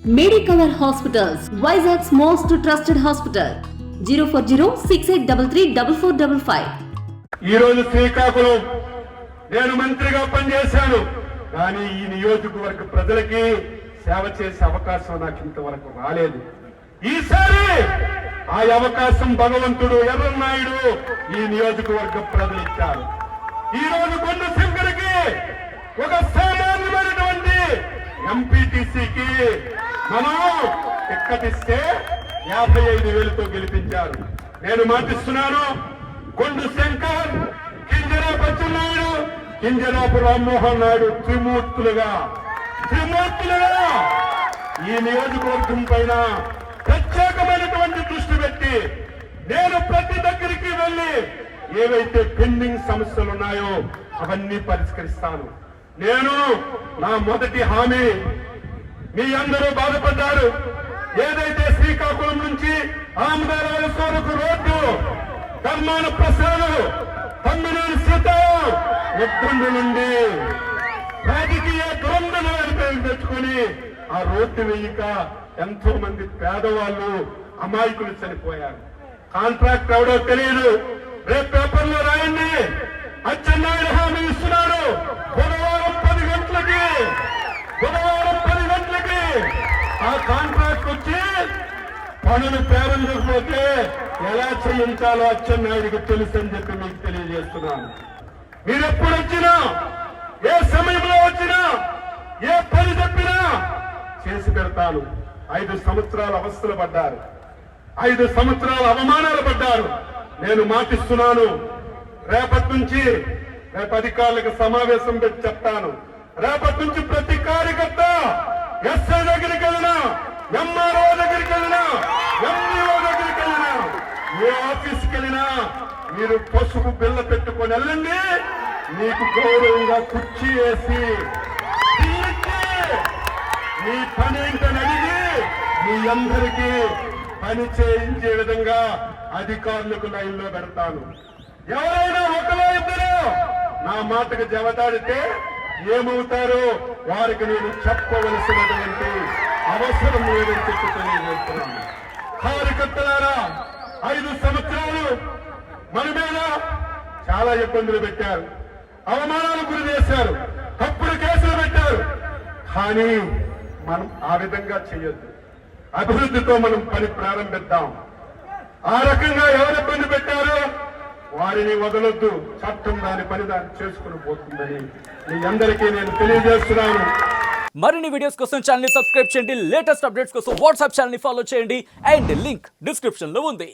Medicover Hospitals, Vizag's most trusted hospital. 04068334455. ఈ రోజు శ్రీకాకుళం నేను మంత్రిగా పనిచేశాను, కానీ ఈ నియోజకవర్గ ప్రజలకి సేవ చేసే అవకాశం నాకు ఇంతవరకు రాలేదు. ఈసారి ఆ అవకాశం భగవంతుడు ఎర్రన్నాయుడు ఈ నియోజకవర్గ ప్రజలు ఇచ్చారు. ఈ రోజు కొండ శంకర్కి ఒక సామాన్యమైనటువంటి ఎంపీటీసీకి మనం టిక్కటిస్తే 55,000తో గెలిపించారు. నేను మాటిస్తున్నాను, కొండ శంకర్, కింజరాపు అచ్చెన్నాయుడు, కింజరాపు రామ్మోహన్ నాయుడు త్రిమూర్తులుగా ఈ నియోజకవర్గం పైన ప్రత్యేకమైనటువంటి దృష్టి పెట్టి నేను ప్రతి దగ్గరికి వెళ్లి ఏవైతే పెండింగ్ సమస్యలు ఉన్నాయో అవన్నీ పరిష్కరిస్తాను. నేను నా మొదటి హామీ, మీ అందరూ బాధపడ్డారు, ఏదైతే శ్రీకాకుళం నుంచి ఆమదాల సోరకు రోడ్డు, ధర్మాన ప్రసాద్, తమ్మినేని సీతారాం ఇబ్బంది నుండి రాజకీయ ద్వంద్వలు తెచ్చుకొని ఆ రోడ్డు వేయక ఎంతో మంది పేదవాళ్ళు అమాయకులు చనిపోయారు. కాంట్రాక్ట్ ఎవడో తెలియదు, రేపు పేపర్లో రాయండి. అచ్చెన్నాయుడు హామీ ఇస్తున్నారు, బుధవారం 10 గంటలకి ఆ కాంట్రాక్ట్ వచ్చి పనులు ప్రారంభించకపోతే ఎలా చేయించాలో అచ్చెన్నాయుడికి తెలుసు అని చెప్పి మీకు తెలియజేస్తున్నాను. మీరు ఎప్పుడు వచ్చినా, ఏ సమయంలో వచ్చినా, ఏ పని చెప్పినా చేసి పెడతాను. 5 సంవత్సరాలు అవస్థలు పడ్డారు, 5 సంవత్సరాలు అవమానాలు పడ్డారు. నేను మాటిస్తున్నాను, రేపటి నుంచి అధికారులకు సమావేశం పెట్టి చెప్తాను. రేపటి నుంచి ప్రతి కార్యకర్త ఎస్ఐ దగ్గరికి వెళ్ళినా, ఎంఆర్ఓ దగ్గరికి వెళ్ళినా, ఎంఈఓ దగ్గరికి వెళ్ళినా, ఏ ఆఫీస్కి వెళ్ళినా మీరు పసుపు బిల్ల పెట్టుకొని వెళ్ళండి. మీకు గౌరవంగా కుర్చీ వేసి మీ పని ఏంటని అడిగి మీ అందరికీ పని చేయించే విధంగా అధికారులకు లైన్లో పెడతాను. ఎవరైనా ఒకలో ఇద్దరు నా మాటకు జవదాడితే ఏమవుతారో వారికి నేను చెప్పవలసినటువంటి అవసరం లేదని చెప్పి తెలియజేస్తున్నాను. కార్యకర్తలారా, 5 సంవత్సరాలు మన మీద చాలా ఇబ్బందులు పెట్టారు, అవమానాలు గురి చేశారు, తప్పుడు కేసులు పెట్టారు. కానీ మనం ఆ విధంగా చేయొద్దు. అభివృద్ధితో మనం పని ప్రారంభిద్దాం. ఆ రకంగా ఎవరు ఇబ్బంది పెట్టారో వారిని వదలొద్దు. చట్టం దాని పని దాన్ని చేసుకుని పోతుందని మీ అందరికీ నేను తెలియజేస్తున్నాను. మరిన్ని వీడియోస్ కోసం ఛానల్ ని సబ్స్క్రైబ్ చేయండి, లేటెస్ట్ అప్డేట్స్ కోసం వాట్సాప్ ఛానల్ ని ఫాలో చేయండి, అండ్ లింక్ డిస్క్రిప్షన్ లో ఉంది.